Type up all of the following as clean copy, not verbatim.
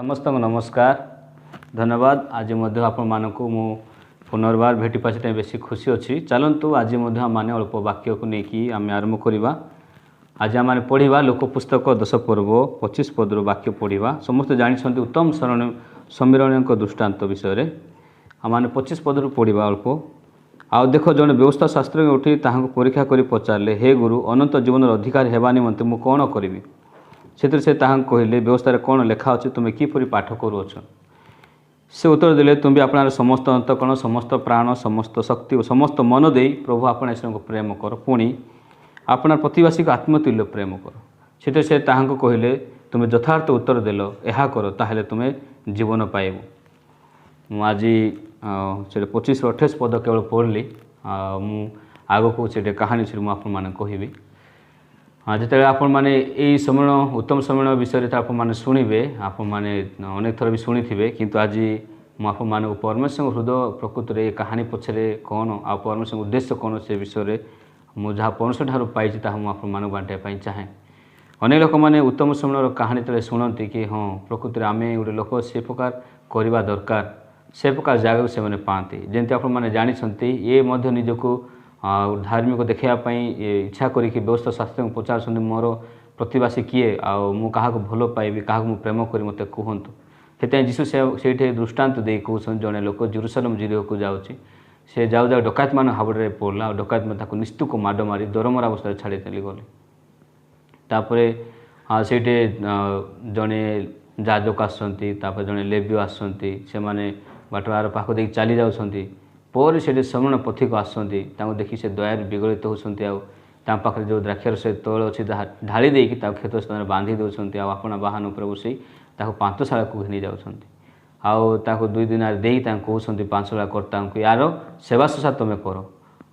समस्त नमस्कार धन्यवाद। आज आपण मानक मु पुनर्बार भेटी पाचे बेसी खुशी अच्छी। चलतु आज मैंने अल्प वाक्य को लेकिन आम आरंभ करवा। आज आम पढ़ा लोक पुस्तक 10 पर्व 25 पदर वाक्य पढ़ा। समस्त जानते उत्तम समीरण दृष्टांत विषय आम 25 पदर पढ़ा अल्प। आउ देख जड़े व्यवस्था शास्त्र उठी परीक्षा कर पचारे, हे गुरु अनंत जीवन अधिकार होगा निमंते मु कौन करी। से कहले व्यवस्था कौन लेखा अच्छे तुम्हें किपरि पाठ करुअछ। से उत्तर देले तुम्हें आपणार समस्त अंतकरण समस्त प्राण समस्त शक्ति और समस्त मन दे प्रभु आपण ईश्वर को प्रेम कर, पुणी आपणार प्रतिवासी को आत्मतुल्य प्रेम कर। से कहले तुम्हें यथार्थ उत्तर देल यह कर ताहले तुम्हें जीवन पाइब। मुझे 25-28 पद केवल पढ़ली। मु आग को कहानी से मुझे कहबी। जिते आपण मैंने यही सम्मेलन उत्तम सम्मेलन विषय आपने शुणे आपण मैंने अनेक थर भी शुणी थे, किंतु आज मुझे परमेश्वर हृदय प्रकृति में कहानी पछरे कौन आ परमेश्वर उद्देश्य कौन से विषय मुझे जहाँ परमेश्वर ठार पाई मुझे बांटापी चाहे। अनेक लोक मैंने उत्तम सम्मेलन कहानी तले शुणती कि हाँ प्रकृति में आम गोटे लोक से प्रकार करवा दरकार, से प्रकार जगह से मैंने पाती। जमी आपने जानते ये निजक धार्मिक देखापी इच्छा करी व्यवस्था शास्त्र को पचार मोर प्रतिवासी किए आ भल पाइबी क्या प्रेम करी मत कहतु। से जीशु से दृष्टांत दे कहते जड़े लोक जेरूशलेम जीरो को जाऊँगी, से जाऊ जाऊ डकायत मान हाबड़े पड़ला। डकायत मैंने निस्तुक माड़ मारी दरमरा अवस्था छाड़ी चली गले। तापर से जड़े जाजक आसती, जड़े लेव्य आसती, से बाटवार पाख दे चली जाऊँगी। पर से श्रवण पथिक आसती देखी से दया विगलित होती। आखिर जो द्राक्षर से तैल अच्छी ढाली देकी क्षेत्र स्थान बांधि दौरान आपण बाहन उपर बस पांचशाला को घिनी जाऊँगी। आउ 2 दिन दे कहते पांचशाला कर्ता को यार सेवा शुश्रूषा तुम्हें कर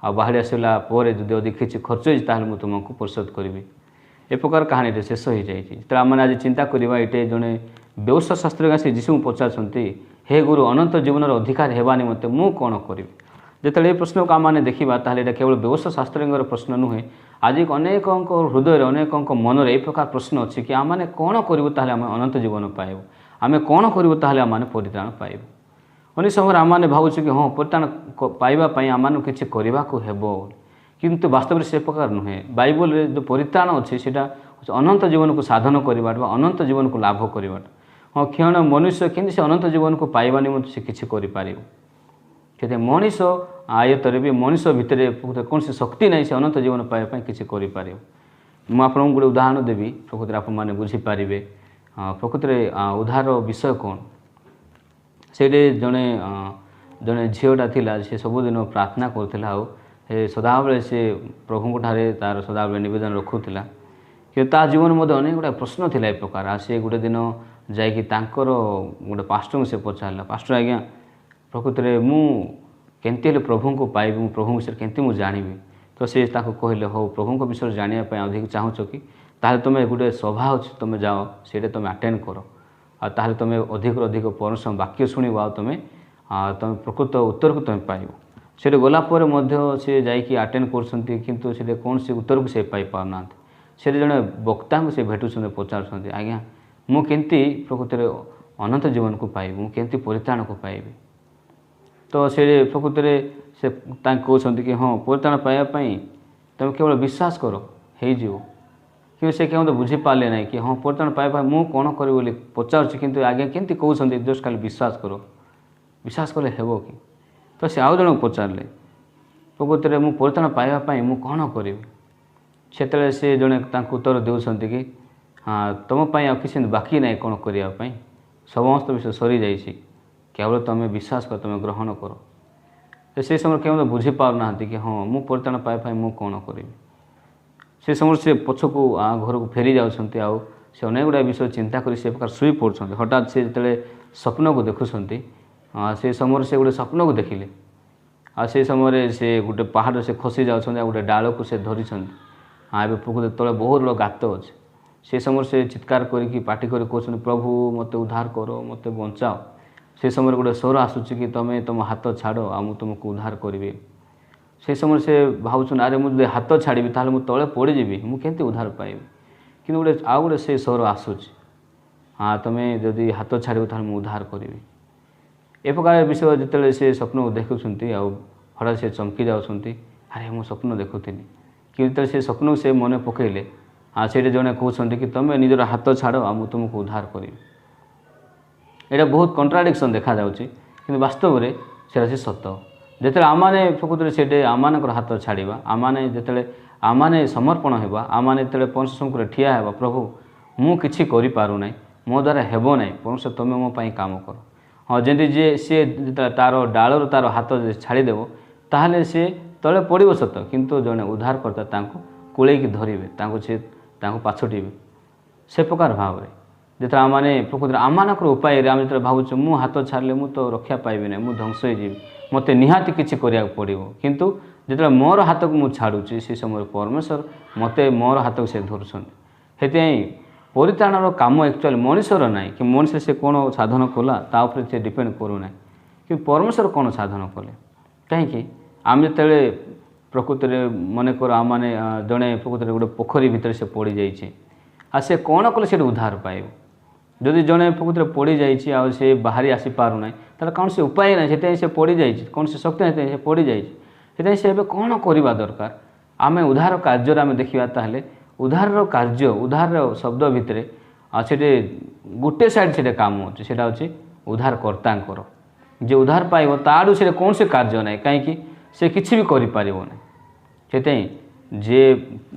आ बाहरी आसला जो अधिक किसी खर्च हो तुमको परिशोध करी। ए प्रकार कहानी शेष हो जाए। आम आज चिंता करवा ये जड़े व्यवस्था शास्त्र से जीशु पचार हे गुरु अनंत जीवन अधिकार होगा निमंते मु कौन करी। जिते ये प्रश्न को आम देखा ताले केवल व्यवस्था शास्त्र प्रश्न नुहे। आज अनेक हृदय अनेक मन में एक प्रकार प्रश्न अच्छी कि आम कौन करूँ आम अनंत जीवन पाइबू, आम कौन करूँ आम परित्राण पाइबू। अनेक समय आम भावुँ कि हाँ परित्राण पाइबापी आम किसी करने को हेबो, किंतु वास्तव में से प्रकार नुहे। बाइबल जो परित्राण अच्छे से अनंत जीवन को साधन करवा, अनंत जीवन को लाभ करवा। हाँ क्षण मनुष्य कि अनंत जीवन को पाइबा निमंते से किसी कर मनीष आयतर भी मनुष्य भितर कौन सी शक्ति नहीं से अनंत जीवन पाइबा किसी कर। मुझे गोटे उदाहरण देवी प्रकृति आप मैंने बुझीपारे। प्रकृति में उद्धार विषय कौन से जड़े जड़े झीटा था सी सबुदिन प्रार्थना करूला सदा बेले से प्रभु ठारे तार सदा बेले नवेदन रखुला कि जीवन में अनेक गुड़ा प्रश्न था। ए प्रकार सी गोटे दिन जाकि गोटे पास्टर को से पचारा, पास्टर आज्ञा प्रकृति में मुझे प्रभु को पाइबी, प्रभु विषय केमती मुझे जानी। तो सी कहले हो प्रभु विषय जानापी अधिक चाहूच कि ताहले तुम्हें गोटे सभा अच्छे तुम जाओ से तुम अटेंड कर ताहले तुम्हें अधिक अधिक परमेश्वर वाक्य शुणव आ तुम्हें तुम प्रकृत उत्तर को तुम पाइब। से गलापर से जाकि अटेंड कर कौन से उत्तर को से पाई पारना। से जड़े वक्ता को से भेटुं पचार आज्ञा मुझे प्रकृति में अनंत जीवन को पाइबी, मुझे परित्राण को पाइबी। तो से प्रकृति में से कहते कि हाँ परित्राण पाइबापी तुम केवल विश्वास कर हो कि से क्या मतलब बुझीपारे ना कि हाँ परित्राण पाइबा मुझे कौन करी पचार कि आज्ञा केमती कहते जस्ट खाली विश्वास कर, विश्वास कले हेब कि। तो से आउ जन पचारे प्रकृति में मुझे परित्राण पाइबापी मुझे कौन करी। से जड़े उत्तर देते कि हाँ तुमपाई आ किसी बाकी ना कौन करने समस्त विषय सरी जाइए, केवल तुम विश्वास कर तुम ग्रहण कर। तो से समय क्या बुझी पारना कि हाँ मुझे परित्राण पाइबापी मुझे कौन करी। से समय से पछकू घर को फेरी जाऊँच आउ से अनेक गुड़ा विषय चिंता कर से प्रकार शुई पड़ते। हठात से जो स्वप्न को देखुं से समय से गोटे स्वप्न को देखिले से समय से गोटे पहाड़ से खसी जाऊँ गोटे डाल को से धरी। हाँ ए प्रकृति तले बहुत बड़ा गात अच्छे। से समय से चित्कार करके पार्टी कर कहते प्रभु मत उद्धार कर मत बचाओ। से समय गोटे स्वर आसूँ कि तुम्हें तुम हाथ छाड़ आ तुमको उद्धार करी। से समय से भावुन अरे मुझे हाथ छाड़ी ताले मुझे तले पड़जी मुझे उद्धार पाइबी। कि गोटे आउ गोटे से स्वर आसूँ हाँ तुम्हें जदि हाथ छाड़ ताल मुझे उद्धार करी ए प्रकार विषय जिते से स्वप्न देखुंट हठात से चमकी जाऊँगी अरे मु स्वप्न देखुनी कि से स्वप्न से मन पकईले हाँ से जड़े कहते कि तुम्हें निजर हाथ छाड़ आ मुझे तुमको उद्धार करी यहाँ बहुत कंट्राडिक्शन देखा जाऊँगी कि वास्तव में से सत जिते आमने प्रकृत से आम हाथ छाड़ा आमने जिते आमने समर्पण होगा आमने जो परमेश्वर सम्मुख ठिया होगा प्रभु मु किछि करि पारु नै मो द्वारा हेबो नै परमेश्वर तुम मो पाई काम कर हाँ जमी जे सी तार डालर तार हाथ छाड़देव ताहले सी तले पड़ो सत किंतु जड़े उद्धारकर्ता कूलैक धरवे से पाछुटे से प्रकार भाव में जो आम प्रकृति आमर उपाय आम जो भावुँ मु हाथ छाड़े मुझे तो रक्षा पाइबी ना मुझे ध्वंस हो मत निहाती किसी करा पड़ो किंतु जो मोर हाथ को मुझे छाड़ुची से समय परमेश्वर मत मोर हाथ को से धरुन से परित्राणर काम एक्चुअली मनीषर ना कि मनीष से कौन साधन कला तापर से डिपेंड करूना कि परमेश्वर कौन साधन कले कहीं आम जो प्रकृति में मनकर आम मैंने जड़े प्रकृति गोटे पोखरी भितर से पड़ जाइए आ से कौन कले से उद्धार पाइब जदि जड़े प्रकृति में पड़ जाइए से बाहरी आसी पारना तार कौन से उपाय ना से पड़ जाइए कौन से शक्ति ना से पड़ जाइए से कौन करवा दरकार आम उद्धार कार्य आम देखा ताहले उद्धार कार्य उद्धार शब्द भितर से गोटे साइड से काम होता उद्धारकर्ता जे उद्धार पाइब ताड़ू से कौन से कार्य ना कहीं से किसी भी करें से जे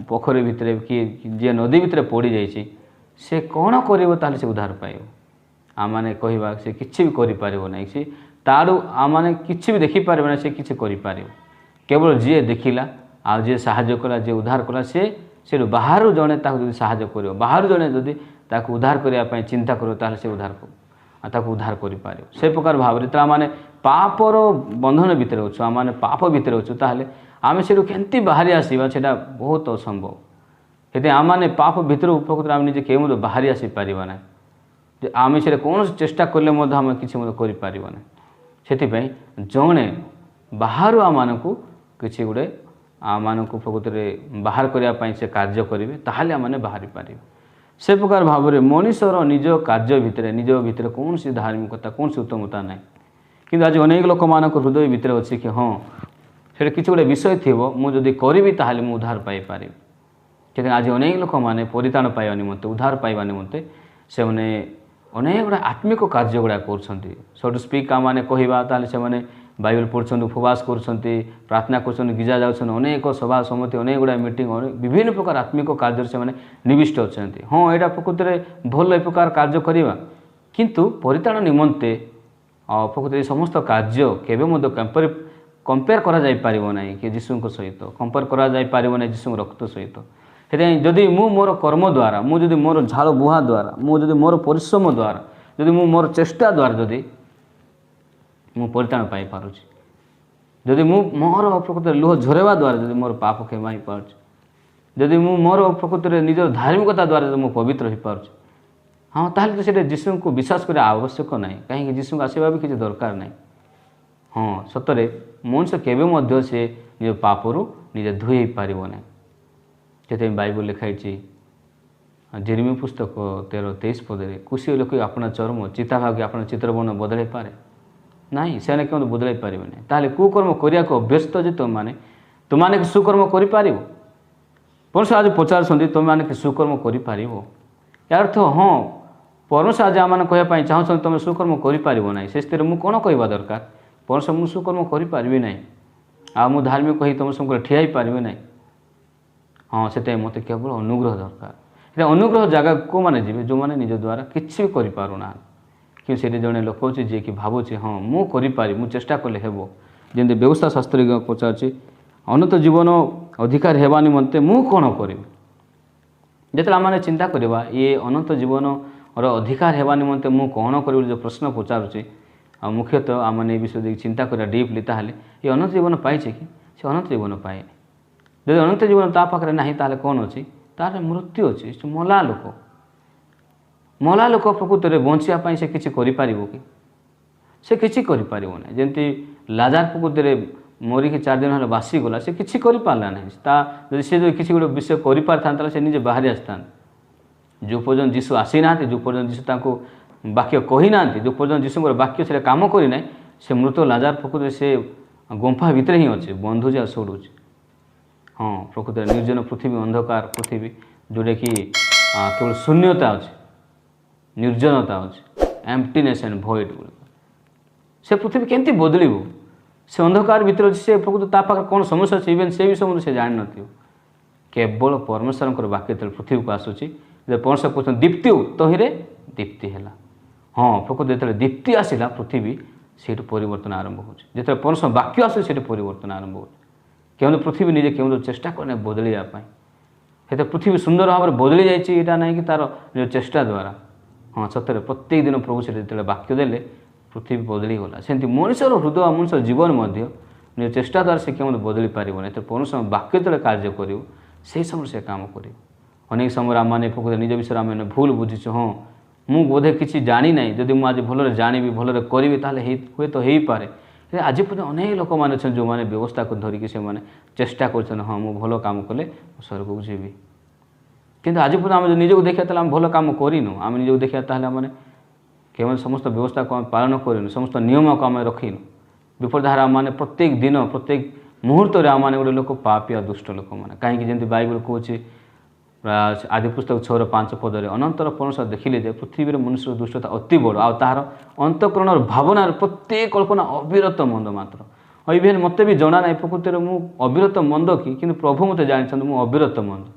पोखरी भितर कि जे नदी भितर पड़ जाइए से कौन कर से उद्धार पाइब आम मैंने कहवा से किसी भी करें सी ताड़ू आम मैंने किसी भी देखिपारे ना से किसी कर केवल जी देखला आ जे साहाय्य कला जे उद्धार कला से बाहर जड़े साहाय्य कर बाहर जड़े जदि उद्धार करने चिंता कर से उद्धार कर से प्रकार भाव में तो मैंने पापर बंधन भितर अच्छु आम मैंने पाप भितर अच्छु ताहले आम से केमती बाहरी आसवा से बहुत असंभव से आम मैंने पाप भितर प्रकृति आम निजे के बाहरी आसी पारिबा ना आम से कौन चेष्टा कले आम किसी करना से जड़े बाहर आम को किसी गोटे आम को प्रकृति में बाहर करने से कार्य करेंगे ताहले आम बाहरी पारे से प्रकार भाव में मनीषर निज कार्य भितर निज भितर कौन सी धार्मिकता कौन सी उत्तमता ना कि आज अनेक लोक मान हृदय भितर अच्छी कि हाँ से किसी गोटे विषय थी मुझे करी ताहले मुझे उद्धार पाइपारि कि आज अनेक लोक मैंने परित्राण पाइबा निमंते उद्धार पाइबा निमंते से अनेक गुड़ा आत्मिक कार्य गुड़ा कर स्पीक आम मैंने कहवा ताहले से बाइबल पढ़ुं उपवास कर प्रार्थना कर गिजा जाऊँ अनेक सभा सम्मति अनेक गुड़ा मीटिंग विभिन्न प्रकार आत्मिक कार्य से निविष्ट अच्छा हाँ यहाँ प्रकृति में भल ए प्रकार कार्य करवा किंतु परित्राण निमंते प्रकृति समस्त कार्य केवे कंपेयर करा जाई पारिबो ना कि जीशु सहित कंपेयर करा जाई पारिबो ना जीशु रक्त सहित से जदि मु मोर कर्म द्वारा मुझे मोर झाड़ बुहा द्वारा मुझे मोर परिश्रम द्वारा जदि मु मोर चेष्टा द्वारा जदि मु परित्राण पाई पारुछि जदि मु मोर प्रकृति लुह झरेवा द्वारा जदि मोर पाप क्षमा हो पारुछि जदि मु मोर प्रकृति निज धार्मिकता द्वारा जदि मु पवित्र हो पारुछि हाँ ताहले तो जीशु को विश्वास करने आवश्यक ना कहीं जीशु आसवा भी किसी दरकार ना हाँ सतरे मनुष्य केवे से निज पापरू निजे धोई पारिबो ना से बाइबल लिखाई जेरेमिया पुस्तक 13:23 पदे कुशी लोक अपना चर्म चिता भाग अपना चित्रवर्ण बदल पारे नाई से क्यों बदल पारे ना ताहले कुकर्म करने को अभ्यस्त जे तुम सुकर्म कर परमेश्वर आज पचार तुम मैंने सुकर्म कर यार अर्थ हाँ परमेश्वर आज आम कहवाई चाहूँ तुम सुकर्म कर से स्थिति मुझे कौन कहवा दरकार परमेश्वर मुझे सुकर्म करी ना आ मु धार्मिक कही तुम सब ठिया ही पारि ना हाँ से मत केवल अनुग्रह दरकार अनुग्रह जगह को मैंने जी जो मैंने निज द्वारा किसी भी करना कि से जड़े लोक अच्छे जी कि भावुँ हाँ मुझे चेष्टा कले हेबो जमी व्यवस्था शास्त्री पचार अनंत जीवन अधिकार हेबा निमंते मु कौन करी जो आम चिंता करवा ये अनंत जीवन और अधिकार हेबा निमंते मु कौन करी जो प्रश्न पचारुचे मुख्यतः आम मैंने विषय चिंता करा डीपली ताहले ये अनंत जीवन पाइए कि से अनंत जीवन पाए जब अनंत जीवन ता पाखे ना ताहले कौन अच्छी तार मृत्यु अच्छी मला लोक प्रकृति में बचापी से किसी कि से किसी ना जमी लाजार प्रकृति में मरिकी 4 दिन है बासी गला से किसी कर पारा ना सी जो किसी गोटे विषय कर निजे बाहरी आसता जो पर्यटन जीशु आसी ना जो पर्यटन जीशु ताको वाक्य कही ना जो पर्यटन जीशुर वाक्य से काम करना से मृत लाजार प्रकृति से गुंफा भितर ही अच्छे बंधुजे आ सोड़ू। हाँ प्रकृति निर्जन पृथ्वी अंधकार पृथ्वी जोटा कि केवल शून्यता अच्छे निर्जनता अच्छे एम्प्टीनेस एंड भॉइड से पृथ्वी केमती बदल से अंधकार भितर अच्छे से प्रकृति ता पाखे कौन समस्या अच्छे इवेन से विषय से जान न केवल परमेश्वर वाक्य पृथ्वी को आसूसी परमेश्वर कहते दीप्ति तहिरे दीप्ति है। हाँ प्रकृति जो दीप्ति आसला पृथ्वी से परिवर्तन आरंभ हो परमेश्वर वाक्य आस परिवर्तन आरंभ हो केवल पृथ्वी निजे केवल चेष्टा करने बदलवाई पृथ्वी सुंदर भाव में बदली जाइए ना कि तार निज चेष्टा द्वारा। हाँ सतरे प्रत्येक दिन प्रभु से वाक्य देले पृथ्वी बदली गला सेमती मनुष्यर हृदय मनुष्य जीवन निज चेष्टा द्वारा से केवल बदली पारना परमेश्वर वाक्य जो कार्य कर समय से काम कर अनेक समय आम मैंने प्रकृति निज विषय आम भूल बुझीचु। हाँ मु बोधे किसी जानी ना जदि मुझे आज भल जानी भल करी हे तो हो पारे आज पर्यटन अनेक लोक मैंने जो मैंने व्यवस्था को धरिकी से मैंने चेष्टा कर हाँ मुझे भल काम कले स्वर्ग को जीवी किंतु आज पर्यटन आम निजक देखा आम भल कम करनु आम निजक देखा मैंने केवल समस्त व्यवस्था को आम पालन करूँ समस्त नियम को आम रखीनु विपरीत धारा मैंने प्रत्येक दिन प्रत्येक मुहूर्त आम मैंने गोटे लोक पापिया दुष्ट लोक मैंने कहीं जमी बाइबल कहूँ आदि पुस्तक 6:5 पदरे अनंतर परमेश्वर देखिले जे पृथ्वी में मनुष्य दुष्टता अति बड़ आ तार अंतःकरण भावना प्रत्येक कल्पना अविरत मंद मात्र इवेन मत भी जना ना प्रकृति मु अविरत मंद कि प्रभु मत जानी मु अविरत मंद।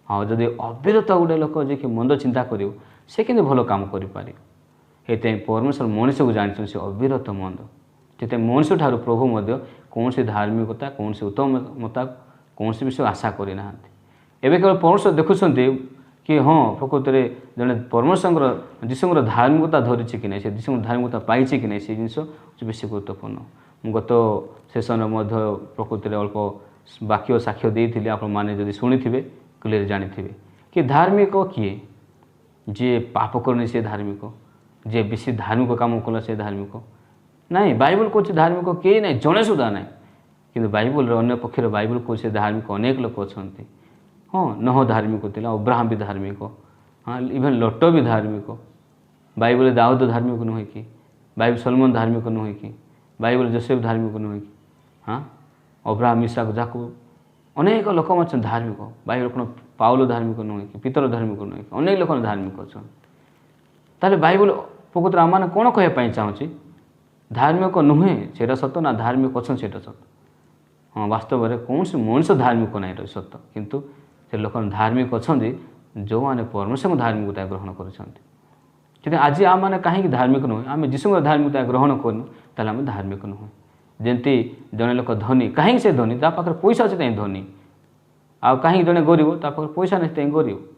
हाँ जदि अविरत गोटे लोक जे कि मंद चिंता कर से कि भल कम कर परमेश्वर मनुष्य को जानी से अविरत मंद जिते मनुष्य ठार प्रभु कौन सी धार्मिकता कौन सी उत्तमता कौन सी विषय आशा करना एवं केवल परमेश्वर देखुं कि हाँ प्रकृति में जड़े परमेश्वर जीशुर धार्मिकता धरी कि नहीं से जीशु धार्मिकता पाई कि नहीं से जिन बेस गुरुत्वपूर्ण गत सेसन प्रकृति में अल्प वाक्य साक्ष्य देती आप मैंने शुणी थे क्लियर जानी थे कि धार्मिक किए जे पाप करनी से धार्मिक जे बेसी धार्मिक काम कला से धार्मिक नाई बाइबल कौन धार्मिक किए ना जड़े सुधा ना कि बाइबल अन्य पक्षर बाइबल कौन से धार्मिक अनेक लोक अच्छा। हाँ नह धार्मिक था अब्राहम भी धार्मिक। हाँ इवेन लट भी धार्मिक बाइबल दाऊद धार्मिक नुहे कि बाइबल सलमन धार्मिक नुहे कि बाइबल जोसेफ धार्मिक नुहे कि हाँ अब्राहम इसहाक जाकूब अनेक लोक धार्मिक बाइबल कौन पाउल धार्मिक नुहे कि पीतर धार्मिक नुहे कि अनेक लोक धार्मिक अच्छा ताले बाइबल प्रकृति आम मैंने कौन कहवाई चाहूँगी धार्मिक नुहे से सत ना धार्मिक अच्छा से सत। हाँ वास्तव में कौन से मनुष्य धार्मिक ना सत किंतु से लोक धार्मिक अच्छा जो मैंने परमेश्वर धार्मिकता ग्रहण कर आज आम मैंने कहीं धार्मिक नुहे आम जीशुर धार्मिकता ग्रहण करूँ ताल आम धार्मिक नुहे जमती जड़े लोक धनी कहीं से धनी पाखे पैसा अच्छे धनी आ कहीं जड़े गरीब पाखे पैसा नहीं गरीब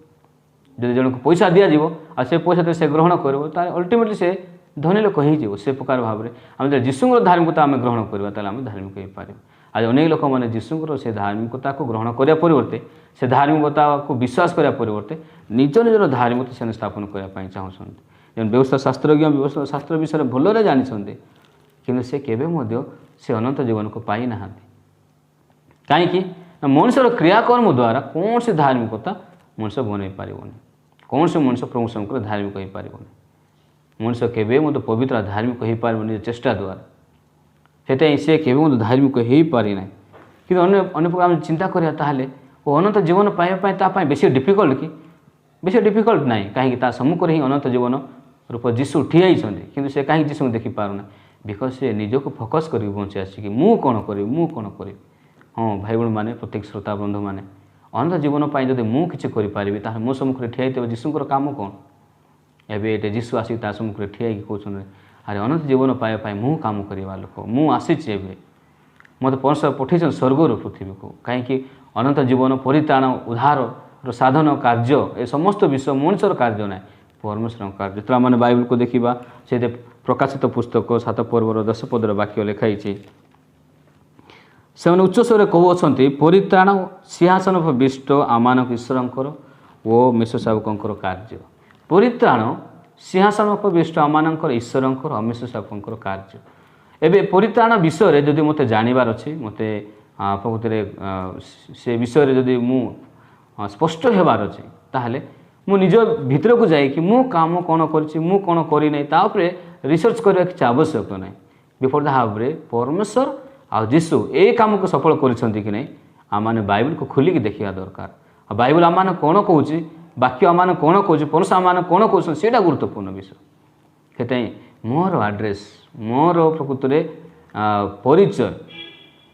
जब जन को पैसा दिज्व आ से पैसा से ग्रहण कर अल्टीमेटली से धनी लोक हो प्रकार भाव में आम जो जीशुर धार्मिकता आम ग्रहण करवा आम धार्मिक हो पार। आज अनेक लोक मैंने जीशुर से धार्मिकता को ग्रहण करने परिवर्ते से धार्मिकता को विश्वास करने परिवर्ते निज निजर धार्मिकता से स्थापन करने चाहते जन व्यवस्था शास्त्रज्ञ व्यवस्था शास्त्र विषय भलरे जानते कि से केवे से अनंत जीवन को पाई ना कहीं मनुष्यर क्रियाकर्म द्वारा कौन सी धार्मिकता मनुष्य बन पारन कौन से मनुष्य प्रभु शंकर धार्मिक हो पारन मनुष्य केवे पवित्र धार्मिक हो पार निज चेष्टा द्वारा से सी केवे धार्मिक हो पारि ना कि अन्य प्रकार चिंता करा ताहले वो अनंत जीवन पाइबा बेसी डिफिकल्ट कि बेसी डिफिकल्ट ना कहीं सम्मुखें ही अनंत जीवन रूप जीशु ठिया कि से कहीं जीशु देखी पारना बिकज से निजक फोकस कर बंची आसिक मु कौन करी। हाँ भाई बहन मैंने प्रत्येक श्रोता बंधु मैंने अनंत जीवन जब मुझे करी ताहले मो सम्मुखें ठिया जीशुर काम कौन एवं जीशु आसिक सम्मुखें ठिया कहते अरे अनंत जीवन पाइबा मु काम करवा लोक मुझे मत परमेश्वर पठे स्वर्गर पृथ्वी को कहीं अनंत जीवन परित्राण उद्धार साधन कार्य ए समस्त विश्व मनुष्यर कार्य ना परमेश्वर कार्य तो मैंने बाइबल को देखा से प्रकाशित पुस्तक 7 पर्वर 10 पदर वाक्य लिखाई से उच्च स्वर कहते परित्राण सिंहासन विष्ट आमान ईश्वर ओ मेष सेवकर कार्य परित्राण सिंहासन विष्ट आमान ईश्वर अमेश सेवकर कार्य एवं परित्राण विषय जदि मत जानवर अच्छे मत प्रकृति से विषय जदि मु स्पष्ट होबार अच्छे ताहले ମୁଁ ନିଜ ଭିତରକୁ ଯାଇକି ମୁଁ କାମ କ'ଣ କରିଛି ମୁଁ କ'ଣ କରିନାହିଁ ତା ଉପରେ ରିସର୍ଚ୍ଚ କରିବା କିଛି ଆବଶ୍ୟକ ନାହିଁ। ବିଫୋର୍ ଦ ଭାବରେ ପରମେଶ୍ୱର ଆଉ ଯୀଶୁ ଏଇ କାମକୁ ସଫଳ କରିଛନ୍ତି କି ନାହିଁ ଆମମାନେ ବାଇବଲକୁ ଖୋଲିକି ଦେଖିବା ଦରକାର। ଆଉ ବାଇବଲ ଆମମାନେ କ'ଣ କହୁଛି, ବାକ୍ୟ ଆମମାନେ କ'ଣ କହୁଛି, ପରମେଶ୍ୱର ଆମମାନେ କ'ଣ କହୁଛନ୍ତି ସେଇଟା ଗୁରୁତ୍ୱପୂର୍ଣ୍ଣ ବିଷୟ। ସେଥିପାଇଁ ମୋର ଆଡ୍ରେସ୍, ମୋର ପ୍ରକୃତରେ ପରିଚୟ,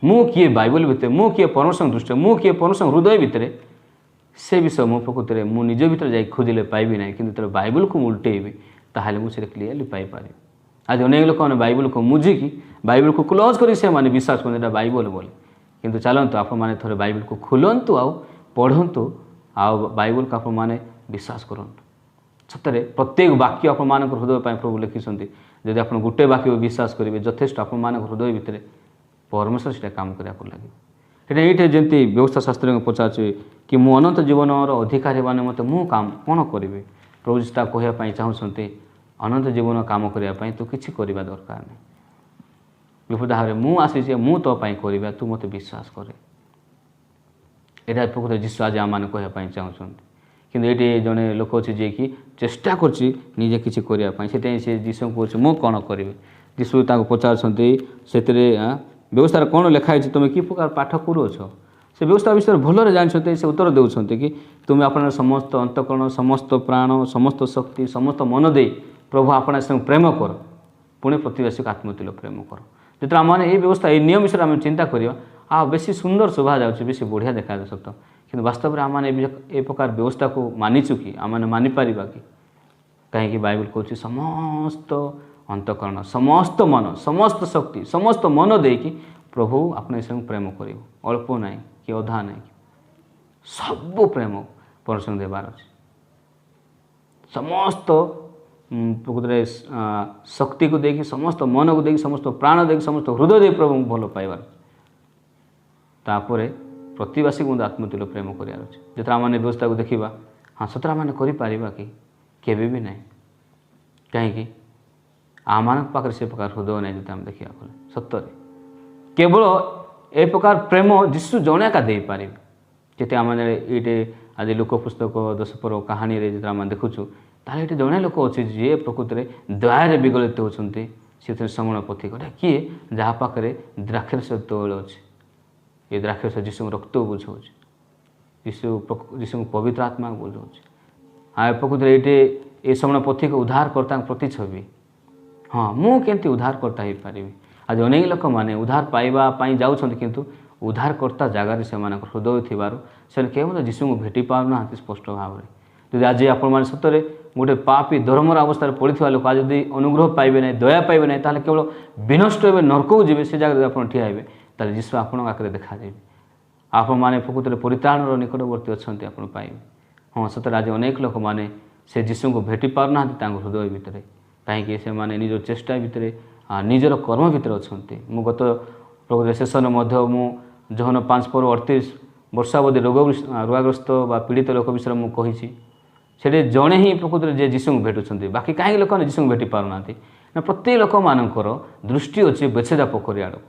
ମୁଁ କିଏ ବାଇବଲ ଭିତରେ, ମୁଁ କିଏ ପରମେଶ୍ୱରଙ୍କ ଦୃଷ୍ଟିରେ, ମୁଁ କିଏ ପରମେଶ୍ୱରଙ୍କ ହୃଦୟ ଭିତରେ, ସେ ବିଷୟ ମୁଁ ପ୍ରକୃତରେ ମୁଁ ନିଜ ଭିତରେ ଯାଇ ଖୋଜିଲେ ପାଇବି ନାହିଁ। କିନ୍ତୁ ଯେତେବେଳେ ବାଇବଲକୁ ମୁଁ ଉଲ୍ଟେଇବି ତାହେଲେ ମୁଁ ସେଇଟା କ୍ଲିୟରଲି ପାଇପାରିବି। ଆଜି ଅନେକ ଲୋକମାନେ ବାଇବଲକୁ ମୁଜିକି ବାଇବଲକୁ କ୍ଲୋଜ୍ କରି ସେମାନେ ବିଶ୍ୱାସ କରନ୍ତି ଏଇଟା ବାଇବଲ ବୋଲି। କିନ୍ତୁ ଚାଲନ୍ତୁ ଆପଣମାନେ ଥରେ ବାଇବଲକୁ ଖୋଲନ୍ତୁ ଆଉ ପଢ଼ନ୍ତୁ ଆଉ ବାଇବଲକୁ ଆପଣମାନେ ବିଶ୍ୱାସ କରନ୍ତୁ। ସତରେ ପ୍ରତ୍ୟେକ ବାକ୍ୟ ଆପଣମାନଙ୍କ ହୃଦୟ ପାଇଁ ପ୍ରଭୁ ଲେଖିଛନ୍ତି। ଯଦି ଆପଣ ଗୋଟେ ବାକ୍ୟକୁ ବିଶ୍ୱାସ କରିବେ ଯଥେଷ୍ଟ ଆପଣମାନଙ୍କ ହୃଦୟ ଭିତରେ ପରମେଶ୍ୱର ସେଇଟା କାମ କରିବାକୁ ଲାଗିବ। ଏଇଟା ଏଇଠି ଯେମିତି ବ୍ୟବସ୍ଥା ଶାସ୍ତ୍ରୀଙ୍କୁ ପଚାରୁଛି କି ମୁଁ ଅନନ୍ତ ଜୀବନର ଅଧିକାରୀ ମାନେ ମୋତେ ମୁଁ କାମ କ'ଣ କରିବି? ପ୍ରଭୁ ତା କହିବା ପାଇଁ ଚାହୁଁଛନ୍ତି ଅନନ୍ତ ଜୀବନ କାମ କରିବା ପାଇଁ ତୁ କିଛି କରିବା ଦରକାର ନାହିଁ। ବିପଦ ଭାବରେ ମୁଁ ଆସିଛି ମୁଁ ତୋ ପାଇଁ କରିବା, ତୁ ମୋତେ ବିଶ୍ୱାସ କରେ। ଏଇଟା ପ୍ରକୃତ ଯୀଶୁ ଆଜି ଆମମାନେ କହିବା ପାଇଁ ଚାହୁଁଛନ୍ତି। କିନ୍ତୁ ଏଇଠି ଜଣେ ଲୋକ ଅଛି ଯିଏକି ଚେଷ୍ଟା କରୁଛି ନିଜେ କିଛି କରିବା ପାଇଁ, ସେଥିପାଇଁ ସେ ଯୀଶୁଙ୍କୁ କହୁଛି ମୁଁ କ'ଣ କରିବି? ଯୀଶୁ ତାଙ୍କୁ ପଚାରୁଛନ୍ତି ସେଥିରେ ବ୍ୟବସ୍ଥାରେ କ'ଣ ଲେଖା ହେଇଛି, ତୁମେ କି ପ୍ରକାର ପାଠ କରୁଅଛ? ସେ ବ୍ୟବସ୍ଥା ବିଷୟରେ ଭଲରେ ଜାଣିଛନ୍ତି। ସେ ଉତ୍ତର ଦେଉଛନ୍ତି କି ତୁମେ ଆପଣଙ୍କ ସମସ୍ତ ଅନ୍ତଃକରଣ, ସମସ୍ତ ପ୍ରାଣ, ସମସ୍ତ ଶକ୍ତି, ସମସ୍ତ ମନ ଦେଇ ପ୍ରଭୁ ଆପଣ ସାଙ୍ଗେ ପ୍ରେମ କର, ପୁଣି ପ୍ରତିବେଶୀକୁ ଆତ୍ମତୁଲ୍ୟ ପ୍ରେମ କର। ଯେତେବେଳେ ଆମମାନେ ଏହି ବ୍ୟବସ୍ଥା ଏହି ନିୟମ ବିଷୟରେ ଆମେ ଚିନ୍ତା କରିବା ଆଉ ବେଶୀ ସୁନ୍ଦର ଶୋଭା ଯାଉଛି, ବେଶୀ ବଢ଼ିଆ ଦେଖାଯାଉଛି ସତ। କିନ୍ତୁ ବାସ୍ତବରେ ଆମମାନେ ଏ ପ୍ରକାର ବ୍ୟବସ୍ଥାକୁ ମାନିଛୁ କି? ଆମମାନେ ମାନିପାରିବା କି? କାହିଁକି ବାଇବଲ କହୁଛି ସମସ୍ତ ଅନ୍ତଃକରଣ, ସମସ୍ତ ମନ, ସମସ୍ତ ଶକ୍ତି, ସମସ୍ତ ମନ ଦେଇକି ପ୍ରଭୁ ଆପଣ ସାଙ୍ଗେ ପ୍ରେମ କରିବ। ଅଳ୍ପ ନାହିଁ କି ଅଧା ନାହିଁ, ସବୁ ପ୍ରେମ ପରମେଶ୍ୱର ଦେବାର ଅଛି। ସମସ୍ତ ପ୍ରକୃତରେ ଶକ୍ତିକୁ ଦେଇକି, ସମସ୍ତ ମନକୁ ଦେଇକି, ସମସ୍ତ ପ୍ରାଣ ଦେଇକି, ସମସ୍ତ ହୃଦୟ ଦେଇ ପ୍ରଭୁଙ୍କୁ ଭଲ ପାଇବାର ଅଛି। ତାପରେ ପ୍ରତିବାସୀକୁ ମଧ୍ୟ ଆତ୍ମତୁଲ୍ୟ ପ୍ରେମ କରିବାର ଅଛି। ଯେତେବେଳେ ଆମମାନେ ବ୍ୟବସ୍ଥାକୁ ଦେଖିବା, ହଁ ସତରେ ଆମମାନେ କରିପାରିବା କି? କେବେ ବି ନାହିଁ। କାହିଁକି? ଆମମାନଙ୍କ ପାଖରେ ସେ ପ୍ରକାର ହୃଦୟ ନାହିଁ। ଯଦି ଆମେ ଦେଖିବାକୁ ଗଲେ ସତରେ କେବଳ ଏ ପ୍ରକାର ପ୍ରେମ ଯୀଶୁ ଜଣେ ଏକା ଦେଇପାରିବେ। ଯେତେ ଆମମାନେ ଏଇଠି ଆଜି ଲୋକ ପୁସ୍ତକ 10 ପର୍ବ କାହାଣୀରେ ଯେତେବେଳେ ଆମେ ଦେଖୁଛୁ, ତାହେଲେ ଏଠି ଜଣେ ଲୋକ ଅଛି ଯିଏ ପ୍ରକୃତରେ ଦୟାରେ ବିଗଳିତ ହେଉଛନ୍ତି। ସେଥିରେ ସମଣ ପଥିକ କିଏ? ଯାହା ପାଖରେ ଦ୍ରାକ୍ଷରସ ତୈଳ ଅଛି। ଏ ଦ୍ରାକ୍ଷରସ ଯୀଶୁଙ୍କ ରକ୍ତକୁ ବୁଝାଉଛି, ଯୀଶୁଙ୍କୁ ପବିତ୍ର ଆତ୍ମାକୁ ବୁଝାଉଛି। ଆଉ ପ୍ରକୃତରେ ଏଇଠି ଏ ସମଣ ପଥିକ ଉଦ୍ଧାରକର୍ତ୍ତାଙ୍କ ପ୍ରତିଛବି। ହଁ ମୁଁ କେମିତି ଉଦ୍ଧାରକର୍ତ୍ତା ହେଇପାରିବି? ଆଜି ଅନେକ ଲୋକମାନେ ଉଦ୍ଧାର ପାଇବା ପାଇଁ ଯାଉଛନ୍ତି, କିନ୍ତୁ ଉଦ୍ଧାରକର୍ତ୍ତା ଜାଗାରେ ସେମାନଙ୍କର ହୃଦୟ ଥିବାରୁ ସେମାନେ କେବଳ ଯୀଶୁଙ୍କୁ ଭେଟି ପାରୁନାହାନ୍ତି ସ୍ପଷ୍ଟ ଭାବରେ। ଯଦି ଆଜି ଆପଣମାନେ ସତରେ ଗୋଟେ ପାପୀ ଧର୍ମର ଅବସ୍ଥାରେ ପଡ଼ିଥିବା ଲୋକ ଆଜି ଯଦି ଅନୁଗ୍ରହ ପାଇବେ ନାହିଁ, ଦୟା ପାଇବେ ନାହିଁ, ତାହେଲେ କେବଳ ବିନଷ୍ଟ ହେବେ, ନର୍କକୁ ଯିବେ। ସେ ଜାଗାରେ ଯଦି ଆପଣ ଠିଆ ହେବେ ତାହେଲେ ଯୀଶୁ ଆପଣଙ୍କ ଆଗରେ ଦେଖାଦେବେ। ଆପଣମାନେ ପ୍ରକୃତରେ ପରିତ୍ରାଣର ନିକଟବର୍ତ୍ତୀ ଅଛନ୍ତି, ଆପଣ ପାଇବେ। ହଁ ସତରେ ଆଜି ଅନେକ ଲୋକମାନେ ସେ ଯୀଶୁଙ୍କୁ ଭେଟି ପାରୁନାହାନ୍ତି ତାଙ୍କ ହୃଦୟ ଭିତରେ। କାହିଁକି? ସେମାନେ ନିଜ ଚେଷ୍ଟା ଭିତରେ, ନିଜର କର୍ମ ଭିତରେ ଅଛନ୍ତି। ମୁଁ ଗତ ପ୍ରକୃତରେ ଶେଷରେ ମଧ୍ୟ ମୁଁ ଜହନ 5:38 ବର୍ଷାବଧି ରୋଗାଗ୍ରସ୍ତ ବା ପୀଡ଼ିତ ଲୋକ ବିଷୟରେ ମୁଁ କହିଛି। ସେଠି ଜଣେ ହିଁ ପ୍ରକୃତରେ ଯେ ଯୀଶୁଙ୍କୁ ଭେଟୁଛନ୍ତି। ବାକି କାହିଁକି ଲୋକମାନେ ଯୀଶୁଙ୍କୁ ଭେଟି ପାରୁନାହାନ୍ତି? ନା ପ୍ରତ୍ୟେକ ଲୋକମାନଙ୍କର ଦୃଷ୍ଟି ଅଛି ବେଛେଦା ପୋଖରୀ ଆଡ଼କୁ।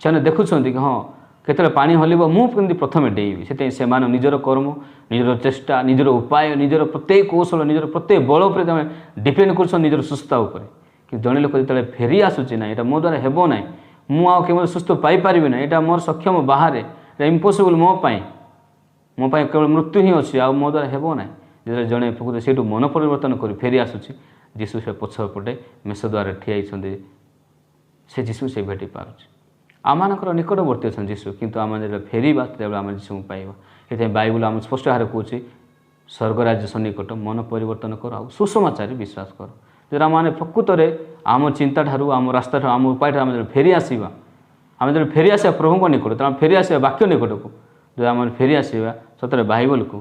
ସେମାନେ ଦେଖୁଛନ୍ତି କି ହଁ କେତେବେଳେ ପାଣି ହଲିବ ମୁଁ କେମିତି ପ୍ରଥମେ ଡେଇଁବି। ସେଥିପାଇଁ ସେମାନେ ନିଜର କର୍ମ, ନିଜର ଚେଷ୍ଟା, ନିଜର ଉପାୟ, ନିଜର ପ୍ରତ୍ୟେକ କୌଶଳ, ନିଜର ପ୍ରତ୍ୟେକ ବଳ ଉପରେ ସେମାନେ ଡିପେଣ୍ଡ କରୁଛନ୍ତି, ନିଜର ସୁସ୍ଥତା ଉପରେ। କିନ୍ତୁ ଜଣେ ଲୋକ ଯେତେବେଳେ ଫେରି ଆସୁଛି ନାହିଁ, ଏଇଟା ମୋ ଦ୍ୱାରା ହେବ ନାହିଁ, ମୁଁ ଆଉ କେବଳ ସୁସ୍ଥ ପାଇପାରିବି ନାହିଁ, ଏଇଟା ମୋର ସକ୍ଷମ ବାହାରେ, ଏଇଟା ଇମ୍ପସିବଲ୍ ମୋ ପାଇଁ କେବଳ ମୃତ୍ୟୁ ହିଁ ଅଛି, ଆଉ ମୋ ଦ୍ୱାରା ହେବ ନାହିଁ। ଯେତେବେଳେ ଜଣେ ପ୍ରକୃତ ସେଇଠୁ ମନ ପରିବର୍ତ୍ତନ କରି ଫେରି ଆସୁଛି, ଯୀଶୁ ସେ ପଛପଟେ ମେଷ ଦ୍ୱାରରେ ଠିଆ ହେଇଛନ୍ତି, ସେ ଯୀଶୁ ସେ ଭେଟି ପାରୁଛି। ଆମମାନଙ୍କର ନିକଟବର୍ତ୍ତୀ ଅଛନ୍ତି ଯୀଶୁ, କିନ୍ତୁ ଆମେ ଯେତେବେଳେ ଫେରିବା ସେତେବେଳେ ଆମେ ଯୀଶୁଙ୍କୁ ପାଇବା। ସେଥିପାଇଁ ବାଇବଲ ଆମ ସ୍ପଷ୍ଟ ଭାବରେ କହୁଛି ସ୍ୱର୍ଗରାଜ୍ୟ ସନ୍ନିକଟ, ମନ ପରିବର୍ତ୍ତନ କର ଆଉ ସୁସମାଚାରରେ ବିଶ୍ୱାସ କର। ଯଦି ଆମେ ପ୍ରକୃତରେ ଆମ ଚିନ୍ତାଠାରୁ, ଆମ ରାସ୍ତାଠାରୁ, ଆମ ଉପାୟଠାରୁ ଆମେ ଯେତେବେଳେ ଫେରି ଆସିବା, ଆମେ ଯେତେବେଳେ ଫେରି ଆସିବା ପ୍ରଭୁଙ୍କ ନିକଟ, ତେଣୁ ଆମେ ଫେରି ଆସିବା ବାକ୍ୟ ନିକଟକୁ। ଯଦି ଆମେ ଫେରି ଆସିବା ସତରେ ବାଇବଲକୁ,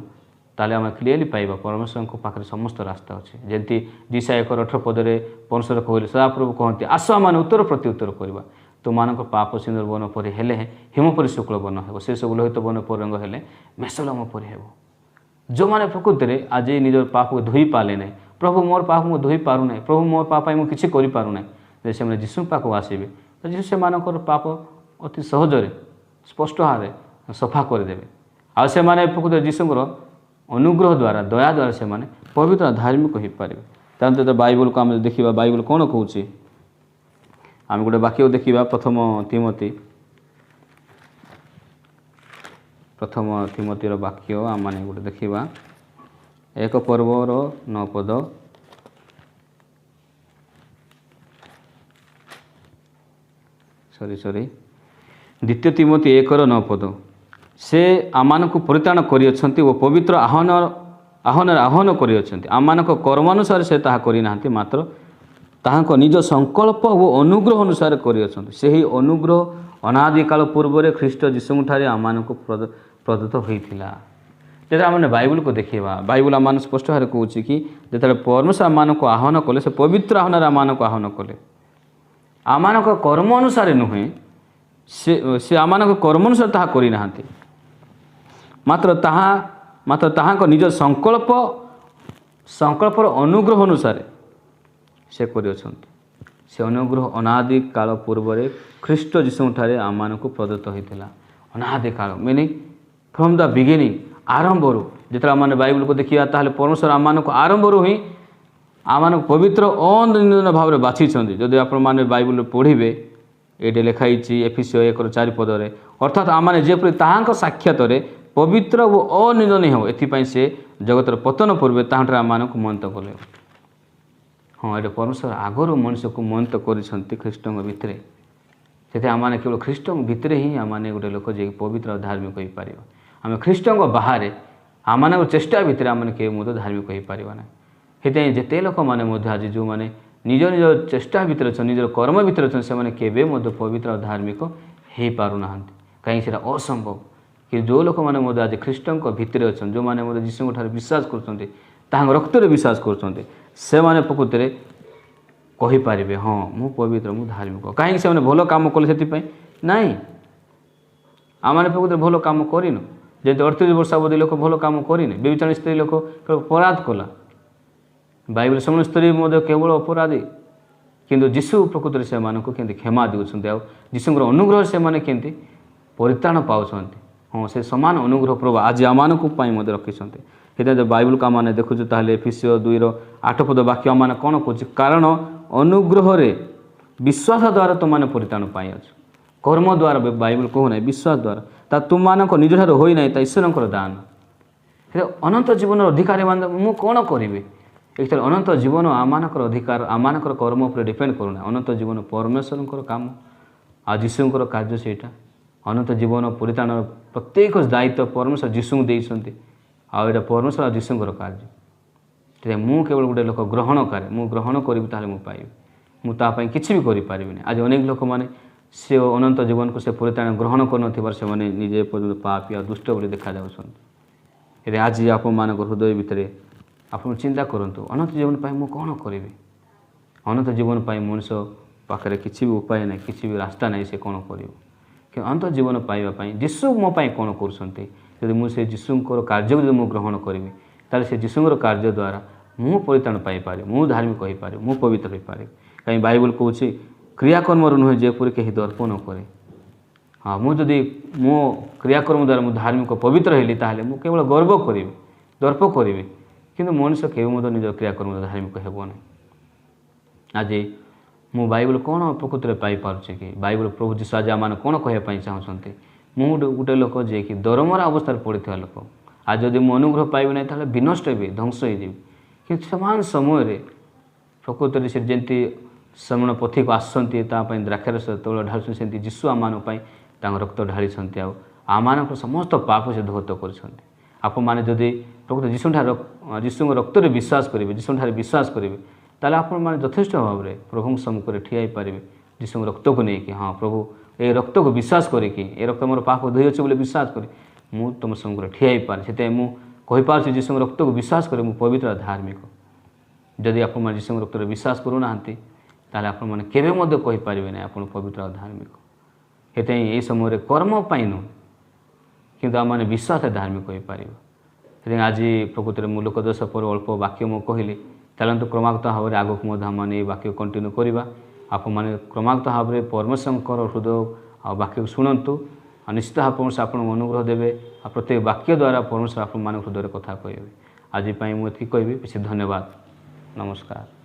ତାହେଲେ ଆମେ କ୍ଲିୟରଲି ପାଇବା ପରମେଶ୍ୱରଙ୍କ ପାଖରେ ସମସ୍ତ ରାସ୍ତା ଅଛି। ଯେମିତି ଯିଶାୟା 1:18 ପରମେଶ୍ୱର କହିଲେ, ସଦାପ୍ରଭୁ କହନ୍ତି ଆସ ଆମମାନେ ଉତ୍ତର ପ୍ରତି ଉତ୍ତର କରିବା। ତୁମମାନଙ୍କ ପାପ ସିନ୍ଦୂର ବର୍ଣ୍ଣ ପରି ହେଲେ ହିମ ପରି ଶୁକ୍ଳ ବର୍ଣ୍ଣ ହେବ, ସେସବୁ ଲୋହିତ ବର୍ଣ୍ଣ ପରି ରଙ୍ଗ ହେଲେ ମେଷଲୋମ ପରି ହେବ। ଯେଉଁମାନେ ପ୍ରକୃତିରେ ଆଜି ନିଜର ପାପକୁ ଧୋଇ ପାରିଲେ ନାହିଁ, ପ୍ରଭୁ ମୋର ପାପ ମୁଁ ଧୋଇ ପାରୁନାହିଁ, ପ୍ରଭୁ ମୋର ପାପ ପାଇଁ ମୁଁ କିଛି କରିପାରୁନାହିଁ, ଯଦି ସେମାନେ ଯୀଶୁଙ୍କ ପାଖକୁ ଆସିବେ ତ ଯୀଶୁ ସେମାନଙ୍କର ପାପ ଅତି ସହଜରେ ସ୍ପଷ୍ଟ ଭାବରେ ସଫା କରିଦେବେ। ଆଉ ସେମାନେ ପ୍ରକୃତରେ ଯୀଶୁଙ୍କର अनुग्रह द्वारा दया द्वारा से पवित्र धार्मिक हो पारे। तो बाइबल को आम देखा बाइबल कौन कौच आम गोटे वाक्य देखा प्रथम तिमोथीर वाक्य आम मैंने गोटे देखा 1 पर्वर 9 पद सॉरी 2 तिमोथी 1:9 पद से आम को परित्राण कर पवित्र आह्वान कर आम कर्मानुसार से ताहा करना मात्र ताहां निज संकल्प और अनुग्रह अनुसार कर अनुग्रह अनादि काल पूर्व ख्रीष्ट जीशुठारे आम को प्रदत्त होता। जब आम बाइबल को देखा बाइबल आम स्पष्ट भाव कौच कि जो परमेश्वर आम को आह्वान कले से पवित्र आह्वान आम को आह्वान कले आम कर्म अनुसार नुहे से आम कर्म अनुसार ताहा करना मात्र ताहां निज संकल्पर अनुग्रह अनुसार से कर अनुग्रह अनादि काल पूर्व ख्रीष्ट जीशुठारे आम को प्रदत्त होता। अनादि काल मीनिंग फ्रॉम द बिगिनिंग आरंभ जो आम बाइबल को देखा ताहले परमेश्वर आम को आरंभ ही आम पवित्र अनिंदन भाव में बाछी जदि आप बाइबल पढ़े ये लिखाई एफिसियो 1:4 पदरे अर्थात आम जेपरी ताहां साक्षात पवित्र और अनिंदनीय हो एपाई से जगतर पतन पूर्वे ताहां आम को मनत कले। हाँ ये परमेश्वर आगर मनुष्य को मनत कर ख्रीष्ट भितर से आम केवल ख्रीष्ट भितर ही आम गोटे लोक जे पवित्र और धार्मिक हो पार आम ख्रीष्ट बाहर आम चेष्टा भितर आम के धार्मिक हो पार ना से जिते लोक मैंने आज जो मैंने निज निज चेष्टा भितर अच्छा निजर कर्म भितर अच्छा से केवे पवित्र और धार्मिक हो पारना कहीं से असंभव कि जो लोक मैंने आज ख्रीष्ट भितर अच्छा जो मैंने जीशु विश्वास कर रक्त विश्वास कर प्रकृत में कहीपर हाँ मु पवित्र मु धार्मिक कहीं से भल कम कले से नाई आम प्रकृत भल कम करनु जब 38 वर्ष अवधि लोक भल कम करने बेविचारी स्त्री लोक अपराध कला बाइबल समय स्त्री केवल अपराधी किंतु जीशु प्रकृत से क्षमा देउछन्ते आ जीशुर अनुग्रह से केमती परित्राण पाँच हाँ से समान अनुग्रह प्रभु आज आम रखिंट से बाइबल को आम देखु एफिसियो 2:8 पद वाक्य आम कौन कह कारण अनुग्रह विश्वास द्वारा तुमने परित्राण पाई कर्म द्वारा बाइबल कहूना विश्वास द्वारा तुम निज ठार होना ईश्वर दान अनंत जीवन अधिकार मु कौन करी एक अनंत जीवन आमानकर अधिकार आमानकर कर्म उपर डिपेंड करूना अनंत जीवन परमेश्वर काम आ जीशुकर कार्य सेटा अनंत जीवन परित्राण प्रत्येक दायित्व परमेश्वर जीशु देइछन्ति आ एटा परमेश्वर आ जीशुकर कार्य मु केवल गोटे लोक ग्रहण करे मु ग्रहण करी ताले मु पाइबी मु ता पई किछि भी करि पारिबिनी। आज अनेक लोक माने से अनंत जीवन को से परित्राण ग्रहण कर नथिबार से माने निजे पर्यंत पापी आ दुष्ट बोली देखा जाउछन्ति। आज आप मान हृदय भितर आप चिंता करूँ अनंत जीवन पाई मु कौन करी अनंत जीवन पाई मनुष्य पाखे किसी भी उपाय ना किसी भी रास्ता ना से कौन कर कि अनंत जीवन पाइबापी जीशु मो कौन कर मुझे जीशुर कार्य जो मुझे ग्रहण करी ताले से जीशुर कार्य द्वारा मु परित्राण पाइपर मु धार्मिक हो पारे मु पवित्र हो पारे कहीं बाइबल कौच क्रियाकर्म नुहे जेपरी कहीं दर्प न करे। हाँ मुझे मो क्रियाकर्म द्वारा मुझे धार्मिक पवित्र हेली ताहले मु केवल गर्व करी दर्प करी किंतु मनुष्य केवल निज क्रियाकर्म धार्मिक हेबना। आज मु बाइबल कौन प्रकृति में पाइपारे कि बाइबल प्रभु जीशु आज आम कौन कहवाई चाहते मुझे गोटे लोक जे कि दरमरा अवस्था पड़ा लोक आज जदि मुझे अनुग्रह पाइबी ना ताहले विनष्ट हे ध्वंस हो कि समान समय प्रकृति से जमी श्रमण पथी को आसती द्राक्षारस तैल ढालुं से जीशु आम रक्त ढाली आम समस्त पाप से धौत कर आप मैंने जदि प्रकृत जीशु रक्त विश्वास करेंगे जीशु विश्वास करेंगे ताले आप यथेष्ट भाव में प्रभु सम्मुख ठिया पारे जीशु रक्त को लेकिन हाँ प्रभु ये रक्त को विश्वास करें रक्त मोर पाप धोई अच्छे बोले विश्वास करे मु तुम सम्मुख ठिया पारे से मुझे जीशु रक्त को विश्वास करे पवित्र धार्मिक जदि आप जीशु रक्त विश्वास करूना ताले आप कहीपर ना आप पवित्र धार्मिक से यही समय कर्म पाइन किंतु आम विश्वास धार्मिक हो पार। आज प्रकृति में लोक दोष पर अल्प वाक्य मुझे कहली चलतु क्रमागत भाव में आगक आम वाक्य कंटिन्यू करवा आप क्रमागत भाव में परमेश्वर हृदय आ वाक्य शुणु निश्चित आप अनुग्रह देवे ଆଉ ପ୍ରତ୍ୟେକ ବାକ୍ୟ ଦ୍ୱାରା ପରମେଶ୍ୱର ଆପଣମାନଙ୍କ ହୃଦୟରେ କଥା କହିବେ। ଆଜି ପାଇଁ ମୁଁ ଏତିକି କହିବି। କିଛି ଧନ୍ୟବାଦ। ନମସ୍କାର।